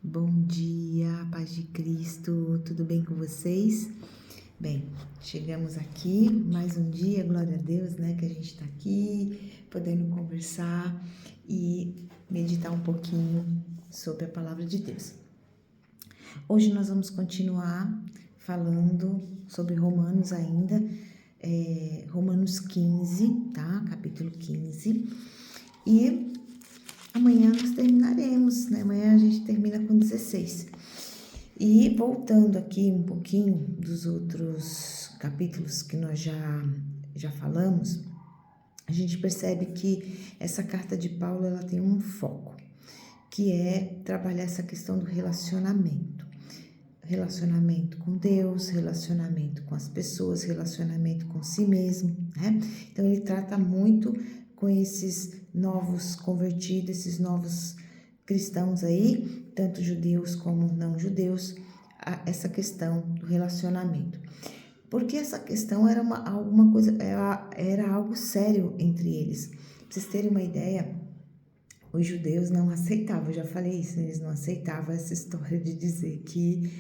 Bom dia, paz de Cristo, tudo bem com vocês? Bem, chegamos aqui, mais um dia, glória a Deus, né, que a gente tá aqui, podendo conversar e meditar um pouquinho sobre a palavra de Deus. Hoje nós vamos continuar falando sobre Romanos ainda, Romanos 15, tá? Capítulo 15, e amanhã nós terminaremos, né? Amanhã a gente termina com 16. E voltando aqui um pouquinho dos outros capítulos que nós já falamos, a gente percebe que essa carta de Paulo ela tem um foco, que é trabalhar essa questão do relacionamento. Relacionamento com Deus, relacionamento com as pessoas, relacionamento com si mesmo, né? Então ele trata muito com esses novos convertidos, esses novos cristãos aí, tanto judeus como não judeus, essa questão do relacionamento. Porque essa questão era era algo sério entre eles. Pra vocês terem uma ideia, os judeus não aceitavam, eu já falei isso, eles não aceitavam essa história de dizer que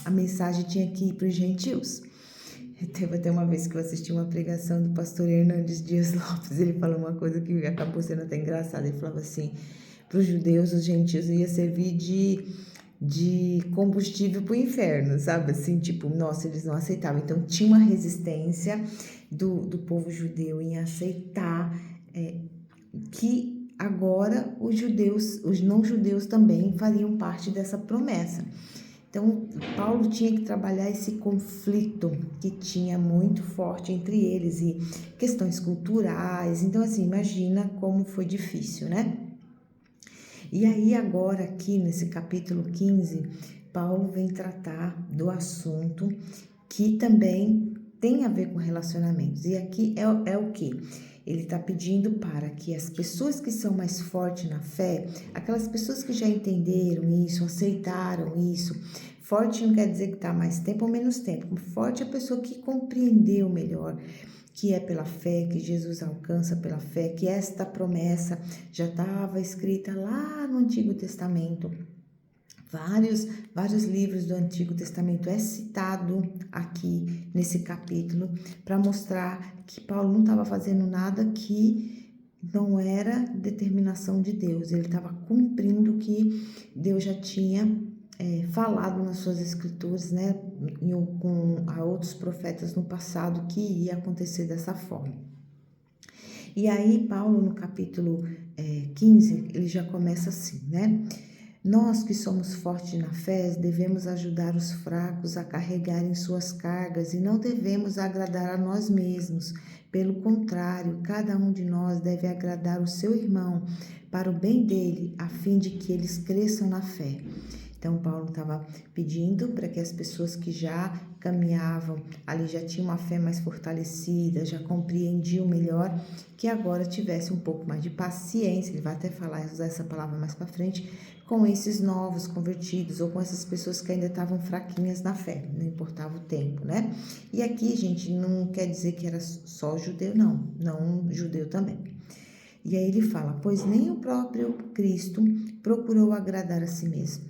a mensagem tinha que ir para os gentios. Teve até uma vez que eu assisti uma pregação do pastor Hernandes Dias Lopes, ele falou uma coisa que acabou sendo até engraçada, ele falava assim, para os judeus, os gentios ia servir de combustível para o inferno, sabe? Assim, tipo, nossa, eles não aceitavam. Então, tinha uma resistência do povo judeu em aceitar que agora os não-judeus também fariam parte dessa promessa. Então, Paulo tinha que trabalhar esse conflito que tinha muito forte entre eles e questões culturais. Então, assim, imagina como foi difícil, né? E aí, agora, aqui nesse capítulo 15, Paulo vem tratar do assunto que também tem a ver com relacionamentos. E aqui é o que? Ele está pedindo para que as pessoas que são mais fortes na fé, aquelas pessoas que já entenderam isso, aceitaram isso, forte não quer dizer que está mais tempo ou menos tempo, forte é a pessoa que compreendeu melhor, que é pela fé, que Jesus alcança pela fé, que esta promessa já estava escrita lá no Antigo Testamento. Vários livros do Antigo Testamento é citado aqui nesse capítulo para mostrar que Paulo não estava fazendo nada que não era determinação de Deus. Ele estava cumprindo o que Deus já tinha falado nas suas escrituras, né, com outros profetas no passado que iria acontecer dessa forma. E aí Paulo no capítulo 15, ele já começa assim, né? Nós que somos fortes na fé, devemos ajudar os fracos a carregarem suas cargas e não devemos agradar a nós mesmos. Pelo contrário, cada um de nós deve agradar o seu irmão para o bem dele, a fim de que eles cresçam na fé. Então, Paulo estava pedindo para que as pessoas que já caminhavam ali, já tinham uma fé mais fortalecida, já compreendiam melhor, que agora tivesse um pouco mais de paciência. Ele vai até usar essa palavra mais para frente, com esses novos convertidos ou com essas pessoas que ainda estavam fraquinhas na fé, não importava o tempo, né? E aqui, gente, não quer dizer que era só judeu, não judeu também. E aí ele fala, pois nem o próprio Cristo procurou agradar a si mesmo.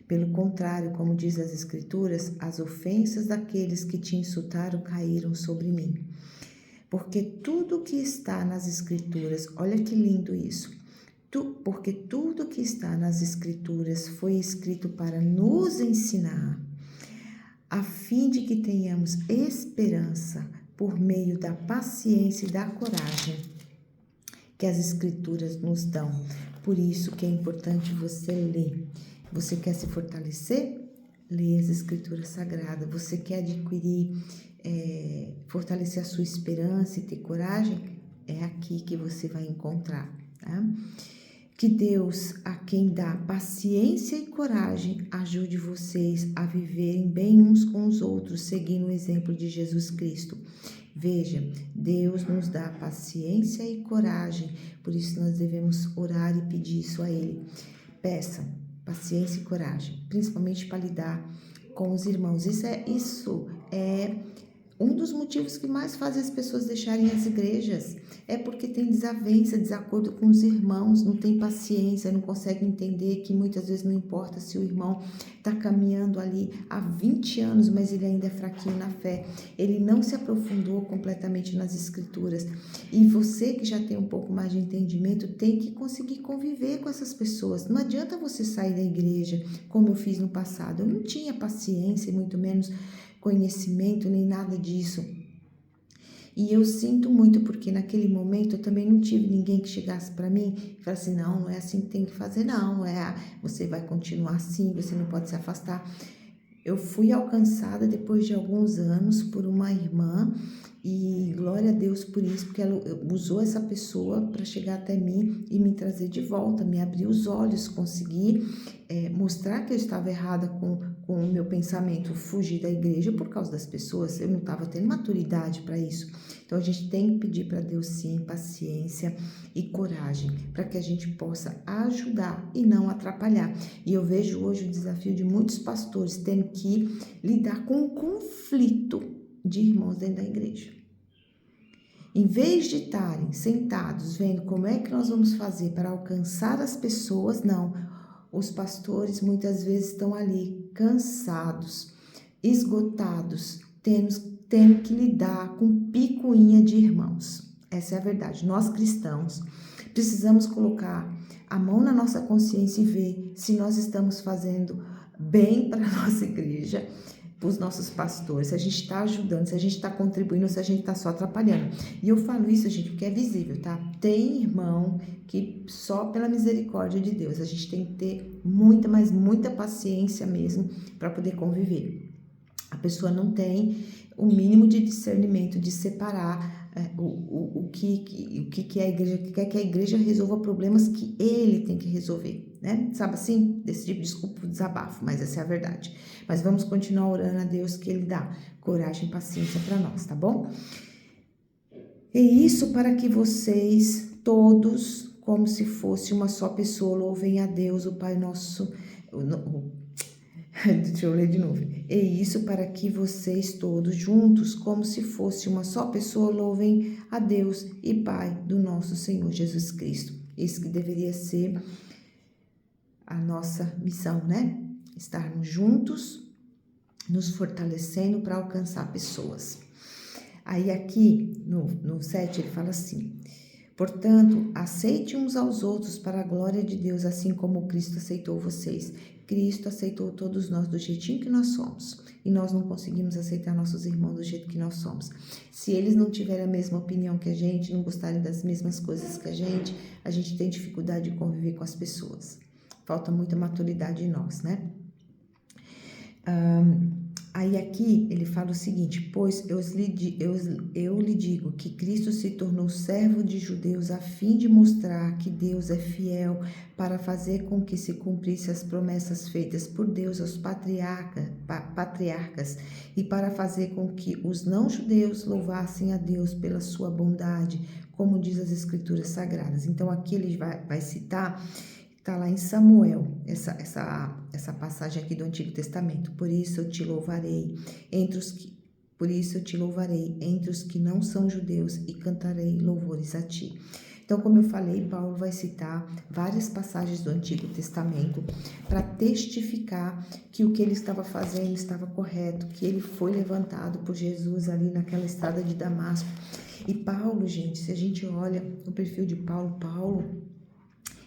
Pelo contrário, como diz as Escrituras, as ofensas daqueles que te insultaram caíram sobre mim. Porque tudo que está nas Escrituras, olha que lindo isso, porque tudo que está nas Escrituras foi escrito para nos ensinar, a fim de que tenhamos esperança por meio da paciência e da coragem que as Escrituras nos dão. Por isso que é importante você ler. Você quer se fortalecer? Lê as Escrituras Sagradas. Você quer adquirir, fortalecer a sua esperança e ter coragem? É aqui que você vai encontrar, tá? Que Deus, a quem dá paciência e coragem, ajude vocês a viverem bem uns com os outros, seguindo o exemplo de Jesus Cristo. Veja, Deus nos dá paciência e coragem, por isso nós devemos orar e pedir isso a Ele. Peça paciência e coragem, principalmente para lidar com os irmãos. Isso é Um dos motivos que mais fazem as pessoas deixarem as igrejas é porque tem desavença, desacordo com os irmãos, não tem paciência, não consegue entender que muitas vezes não importa se o irmão está caminhando ali há 20 anos, mas ele ainda é fraquinho na fé, ele não se aprofundou completamente nas escrituras. E você que já tem um pouco mais de entendimento tem que conseguir conviver com essas pessoas. Não adianta você sair da igreja como eu fiz no passado. Eu não tinha paciência, muito menos conhecimento, nem nada disso. E eu sinto muito, porque naquele momento eu também não tive ninguém que chegasse para mim e falasse, não é assim que tem que fazer, não, você vai continuar assim, você não pode se afastar. Eu fui alcançada depois de alguns anos por uma irmã, e glória a Deus por isso, porque ela usou essa pessoa para chegar até mim e me trazer de volta, me abrir os olhos, conseguir mostrar que eu estava errada com o meu pensamento, fugir da igreja por causa das pessoas, eu não estava tendo maturidade para isso. Então a gente tem que pedir para Deus sim paciência e coragem para que a gente possa ajudar e não atrapalhar. E eu vejo hoje o desafio de muitos pastores tendo que lidar com um conflito de irmãos dentro da igreja. Em vez de estarem sentados vendo como é que nós vamos fazer para alcançar as pessoas, não. Os pastores muitas vezes estão ali cansados, esgotados, tendo que lidar com picuinha de irmãos. Essa é a verdade. Nós cristãos precisamos colocar a mão na nossa consciência e ver se nós estamos fazendo bem para a nossa igreja, para os nossos pastores, se a gente está ajudando, se a gente está contribuindo, se a gente está só atrapalhando. E eu falo isso, gente, porque é visível, tá? Tem irmão que só pela misericórdia de Deus, a gente tem que ter muita, mas muita paciência mesmo para poder conviver. A pessoa não tem o mínimo de discernimento de separar o que é a igreja, que quer que a igreja resolva problemas que ele tem que resolver, né? Sabe assim? Desse tipo, desculpa o desabafo, mas essa é a verdade. Mas vamos continuar orando a Deus que Ele dá coragem e paciência para nós, tá bom? E isso para que vocês todos, como se fosse uma só pessoa, louvem a Deus, o Pai nosso. Deixa eu ler de novo. E isso para que vocês todos juntos, como se fosse uma só pessoa, louvem a Deus e Pai do nosso Senhor Jesus Cristo. Isso que deveria ser a nossa missão, né? Estarmos juntos, nos fortalecendo para alcançar pessoas. Aí aqui no 7 ele fala assim: portanto, aceite uns aos outros para a glória de Deus, assim como Cristo aceitou vocês. Cristo aceitou todos nós do jeitinho que nós somos. E nós não conseguimos aceitar nossos irmãos do jeito que nós somos. Se eles não tiverem a mesma opinião que a gente, não gostarem das mesmas coisas que a gente tem dificuldade de conviver com as pessoas. Falta muita maturidade em nós, né? Aí aqui ele fala o seguinte: pois eu lhe digo que Cristo se tornou servo de judeus a fim de mostrar que Deus é fiel para fazer com que se cumprissem as promessas feitas por Deus aos patriarcas e para fazer com que os não-judeus louvassem a Deus pela sua bondade, como diz as Escrituras Sagradas. Então aqui ele vai citar, está lá em Samuel, essa passagem aqui do Antigo Testamento. Por isso eu te louvarei entre os que não são judeus e cantarei louvores a ti. Então, como eu falei, Paulo vai citar várias passagens do Antigo Testamento para testificar que o que ele estava fazendo estava correto, que ele foi levantado por Jesus ali naquela estrada de Damasco. E Paulo, gente, se a gente olha o perfil de Paulo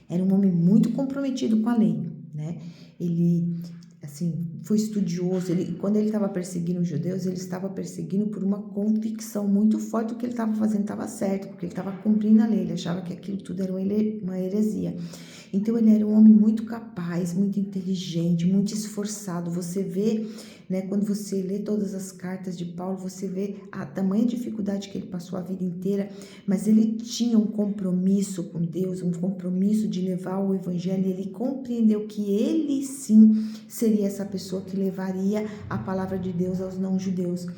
era um homem muito comprometido com a lei, né? Ele, assim, foi estudioso. Quando ele estava perseguindo os judeus, ele estava perseguindo por uma convicção muito forte do que ele estava fazendo estava certo, porque ele estava cumprindo a lei. Ele achava que aquilo tudo era uma heresia. Então, ele era um homem muito capaz, muito inteligente, muito esforçado. Você vê, né, quando você lê todas as cartas de Paulo, você vê a tamanha dificuldade que ele passou a vida inteira, mas ele tinha um compromisso com Deus, um compromisso de levar o evangelho, e ele compreendeu que ele sim seria essa pessoa que levaria a palavra de Deus aos não-judeus.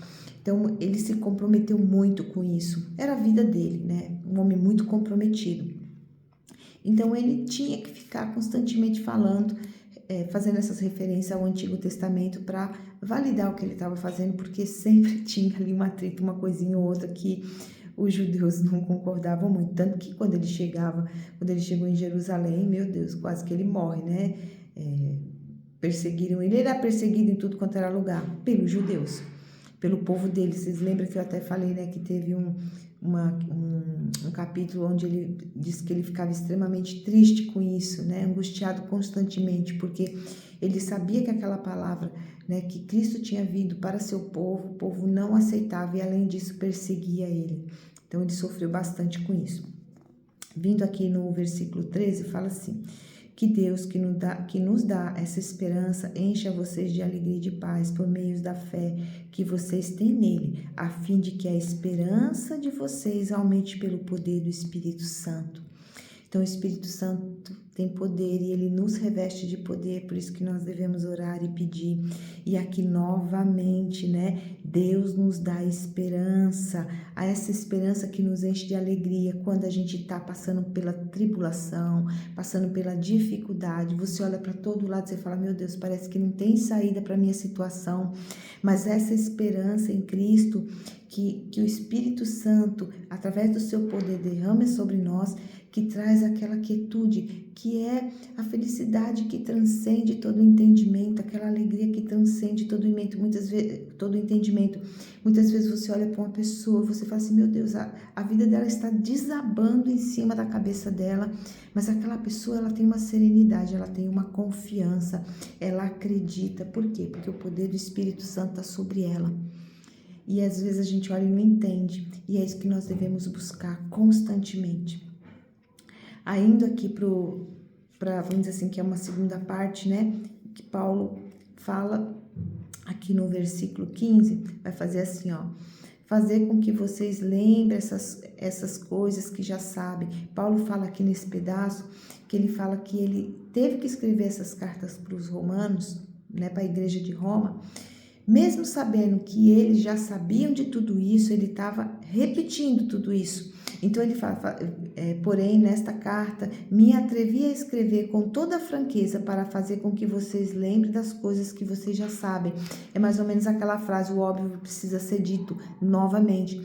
Então, ele se comprometeu muito com isso. Era a vida dele, né? Um homem muito comprometido. Então, ele tinha que ficar constantemente falando fazendo essas referências ao Antigo Testamento para validar o que ele estava fazendo, porque sempre tinha ali um atrito, uma coisinha ou outra que os judeus não concordavam muito. Tanto que quando ele chegou em Jerusalém, meu Deus, quase que ele morre, né? Perseguiram ele, ele era perseguido em tudo quanto era lugar, pelos judeus, pelo povo dele. Vocês lembram que eu até falei, né, que teve um capítulo onde ele disse que ele ficava extremamente triste com isso, né, angustiado constantemente, porque ele sabia que aquela palavra, né, que Cristo tinha vindo para seu povo, o povo não aceitava e além disso perseguia ele. Então ele sofreu bastante com isso. Vindo aqui no versículo 13, fala assim: que Deus que nos dá essa esperança encha vocês de alegria e de paz por meio da fé que vocês têm nele, a fim de que a esperança de vocês aumente pelo poder do Espírito Santo. Então, o Espírito Santo tem poder e ele nos reveste de poder, por isso que nós devemos orar e pedir. E aqui novamente, né, Deus nos dá esperança, a essa esperança que nos enche de alegria quando a gente está passando pela tribulação, passando pela dificuldade. Você olha para todo lado e você fala: meu Deus, parece que não tem saída para a minha situação, mas essa esperança em Cristo, que o Espírito Santo, através do seu poder, derrama sobre nós, que traz aquela quietude, que é a felicidade que transcende todo o entendimento, aquela alegria que transcende todo o entendimento. Muitas vezes você olha para uma pessoa, você fala assim: meu Deus, a vida dela está desabando em cima da cabeça dela, mas aquela pessoa, ela tem uma serenidade, ela tem uma confiança, ela acredita. Por quê? Porque o poder do Espírito Santo está sobre ela. E às vezes a gente olha e não entende, e é isso que nós devemos buscar constantemente. Indo aqui para, vamos dizer assim, que é uma segunda parte, né, que Paulo fala aqui no versículo 15, vai fazer assim, ó: fazer com que vocês lembrem essas coisas que já sabem. Paulo fala aqui nesse pedaço, que ele fala que ele teve que escrever essas cartas para os romanos, né, para a igreja de Roma, mesmo sabendo que eles já sabiam de tudo isso, ele estava repetindo tudo isso. Então ele fala: porém, nesta carta, me atrevi a escrever com toda a franqueza para fazer com que vocês lembrem das coisas que vocês já sabem. É mais ou menos aquela frase: o óbvio precisa ser dito novamente.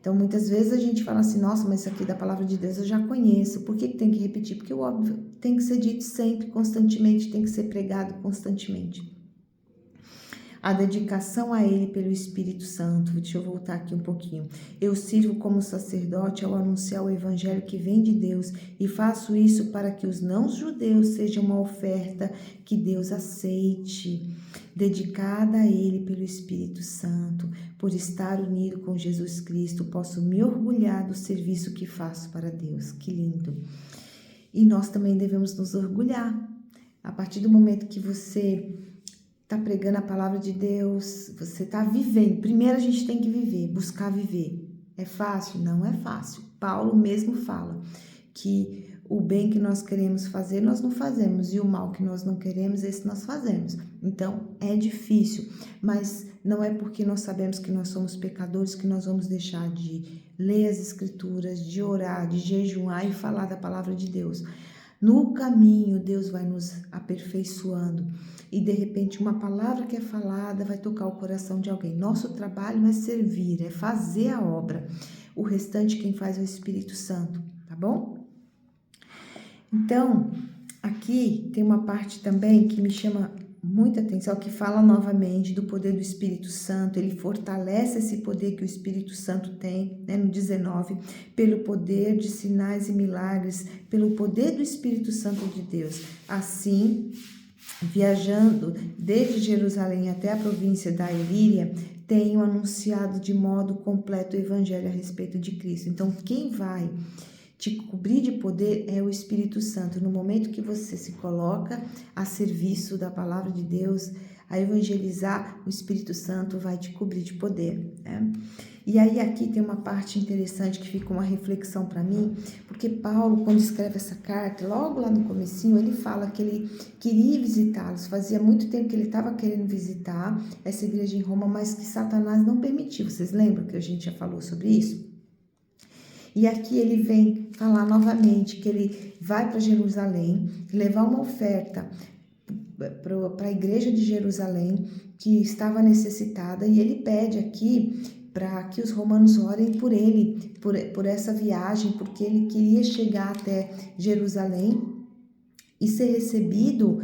Então, muitas vezes a gente fala assim: nossa, mas isso aqui da palavra de Deus eu já conheço. Por que tem que repetir? Porque o óbvio tem que ser dito sempre, constantemente, tem que ser pregado constantemente. A dedicação a Ele pelo Espírito Santo. Deixa eu voltar aqui um pouquinho. Eu sirvo como sacerdote ao anunciar o Evangelho que vem de Deus e faço isso para que os não-judeus sejam uma oferta que Deus aceite, dedicada a Ele pelo Espírito Santo. Por estar unido com Jesus Cristo, posso me orgulhar do serviço que faço para Deus. Que lindo! E nós também devemos nos orgulhar. A partir do momento que você está pregando a palavra de Deus, você está vivendo. Primeiro a gente tem que viver, buscar viver. É fácil? Não é fácil. Paulo mesmo fala que o bem que nós queremos fazer, nós não fazemos, e o mal que nós não queremos, esse nós fazemos. Então, é difícil, mas não é porque nós sabemos que nós somos pecadores que nós vamos deixar de ler as Escrituras, de orar, de jejuar e falar da palavra de Deus. No caminho, Deus vai nos aperfeiçoando e, de repente, uma palavra que é falada vai tocar o coração de alguém. Nosso trabalho é servir, é fazer a obra. O restante quem faz é o Espírito Santo, tá bom? Então, aqui tem uma parte também que me chama muita atenção, que fala novamente do poder do Espírito Santo. Ele fortalece esse poder que o Espírito Santo tem, né, no 19, pelo poder de sinais e milagres, pelo poder do Espírito Santo de Deus. Assim, viajando desde Jerusalém até a província da Ilíria, tenho anunciado de modo completo o Evangelho a respeito de Cristo. Então, quem vai te cobrir de poder é o Espírito Santo. No momento que você se coloca a serviço da palavra de Deus, a evangelizar, o Espírito Santo vai te cobrir de poder, né? E aí aqui tem uma parte interessante que fica uma reflexão para mim, porque Paulo, quando escreve essa carta, logo lá no comecinho, ele fala que ele queria visitá-los. Fazia muito tempo que ele estava querendo visitar essa igreja em Roma, mas que Satanás não permitiu. Vocês lembram que a gente já falou sobre isso? E aqui ele vem falar novamente que ele vai para Jerusalém levar uma oferta para a igreja de Jerusalém, que estava necessitada, e ele pede aqui para que os romanos orem por ele, por essa viagem, porque ele queria chegar até Jerusalém e ser recebido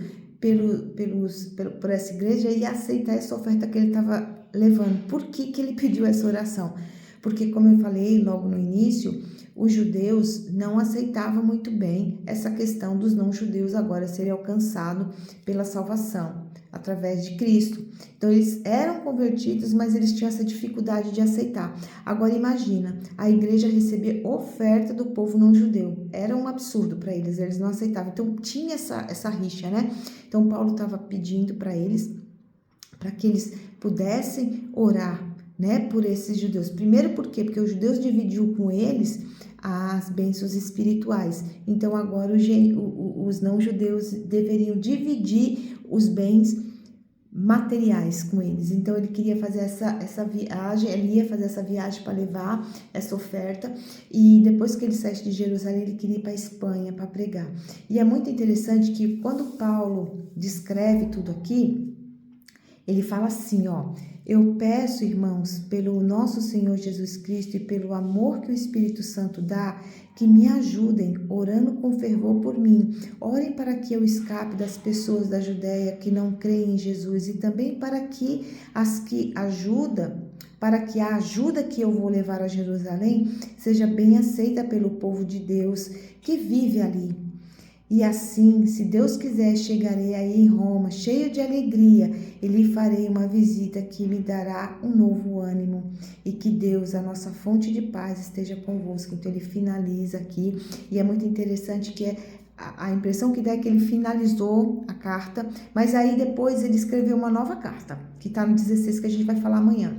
por essa igreja e aceitar essa oferta que ele estava levando. Por que ele pediu essa oração? Porque, como eu falei logo no início, os judeus não aceitavam muito bem essa questão dos não-judeus agora serem alcançados pela salvação através de Cristo. Então, eles eram convertidos, mas eles tinham essa dificuldade de aceitar. Agora, imagina, a igreja recebia oferta do povo não-judeu. Era um absurdo para eles não aceitavam. Então, tinha essa rixa, né? Então, Paulo estava pedindo para eles, para que eles pudessem orar, né, por esses judeus. Primeiro, por quê? Porque os judeus dividiu com eles as bênçãos espirituais. Então, agora os não-judeus deveriam dividir os bens materiais com eles. Então, ele queria fazer essa viagem, ele ia fazer essa viagem para levar essa oferta, e depois que ele saísse de Jerusalém, ele queria ir para a Espanha para pregar. E é muito interessante que quando Paulo descreve tudo aqui, ele fala assim, ó: eu peço, irmãos, pelo nosso Senhor Jesus Cristo e pelo amor que o Espírito Santo dá, que me ajudem, orando com fervor por mim. Orem para que eu escape das pessoas da Judéia que não creem em Jesus, e também para que a ajuda que eu vou levar a Jerusalém seja bem aceita pelo povo de Deus que vive ali. E assim, se Deus quiser, chegarei aí em Roma, cheio de alegria, e lhe farei uma visita que me dará um novo ânimo. E que Deus, a nossa fonte de paz, esteja convosco. Então, ele finaliza aqui, e é muito interessante que a impressão que dá é que ele finalizou a carta, mas aí depois ele escreveu uma nova carta, que está no 16, que a gente vai falar amanhã.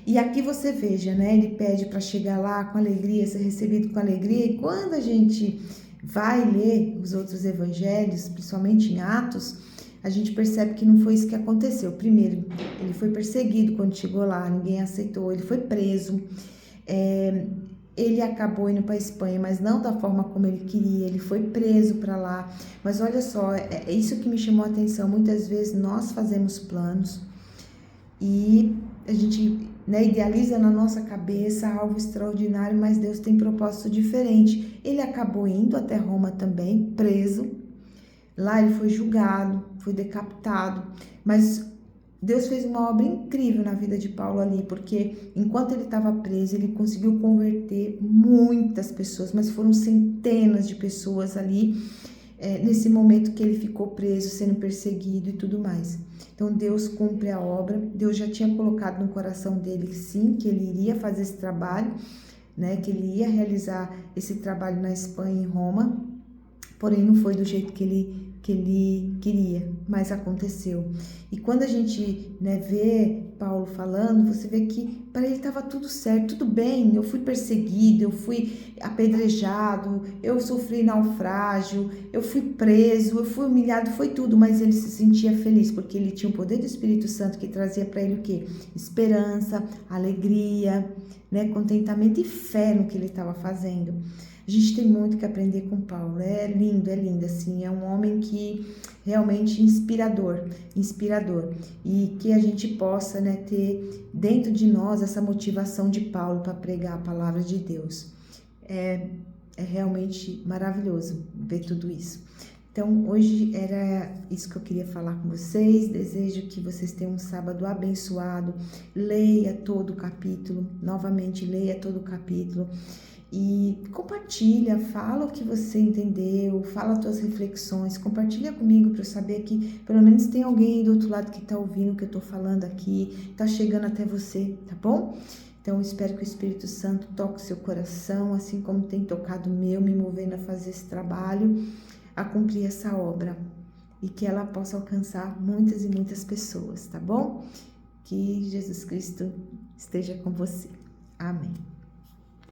E aqui você veja, né? Ele pede para chegar lá com alegria, ser recebido com alegria, e quando a gente vai ler os outros evangelhos, principalmente em Atos, a gente percebe que não foi isso que aconteceu. Primeiro, ele foi perseguido quando chegou lá, ninguém aceitou, ele foi preso, ele acabou indo para a Espanha, mas não da forma como ele queria, ele foi preso para lá. Mas olha só, é isso que me chamou a atenção. Muitas vezes nós fazemos planos e a gente, né, idealiza na nossa cabeça algo extraordinário, mas Deus tem propósito diferente. Ele acabou indo até Roma também, preso. Lá ele foi julgado, foi decapitado, mas Deus fez uma obra incrível na vida de Paulo ali, porque enquanto ele estava preso, ele conseguiu converter muitas pessoas, mas foram centenas de pessoas ali, nesse momento que ele ficou preso, sendo perseguido e tudo mais. Então, Deus cumpre a obra. Deus já tinha colocado no coração dele, sim, que ele iria fazer esse trabalho, né, que ele ia realizar esse trabalho na Espanha e em Roma, porém não foi do jeito que ele queria, mas aconteceu. E quando a gente, né, vê Paulo falando, você vê que para ele estava tudo certo, tudo bem, eu fui perseguido, eu fui apedrejado, eu sofri naufrágio, eu fui preso, eu fui humilhado, foi tudo, mas ele se sentia feliz, porque ele tinha o poder do Espírito Santo que trazia para ele o quê? Esperança, alegria, né, contentamento e fé no que ele estava fazendo. A gente tem muito que aprender com Paulo, é lindo, assim, é um homem que realmente inspirador, e que a gente possa, né, ter dentro de nós essa motivação de Paulo para pregar a palavra de Deus. É realmente maravilhoso ver tudo isso. Então, hoje era isso que eu queria falar com vocês. Desejo que vocês tenham um sábado abençoado. Leia todo o capítulo, novamente leia todo o capítulo. E compartilha, fala o que você entendeu, fala as tuas reflexões, compartilha comigo para eu saber que pelo menos tem alguém do outro lado que está ouvindo o que eu estou falando aqui, está chegando até você, tá bom? Então, espero que o Espírito Santo toque o seu coração, assim como tem tocado o meu, me movendo a fazer esse trabalho, a cumprir essa obra, e que ela possa alcançar muitas e muitas pessoas, tá bom? Que Jesus Cristo esteja com você. Amém.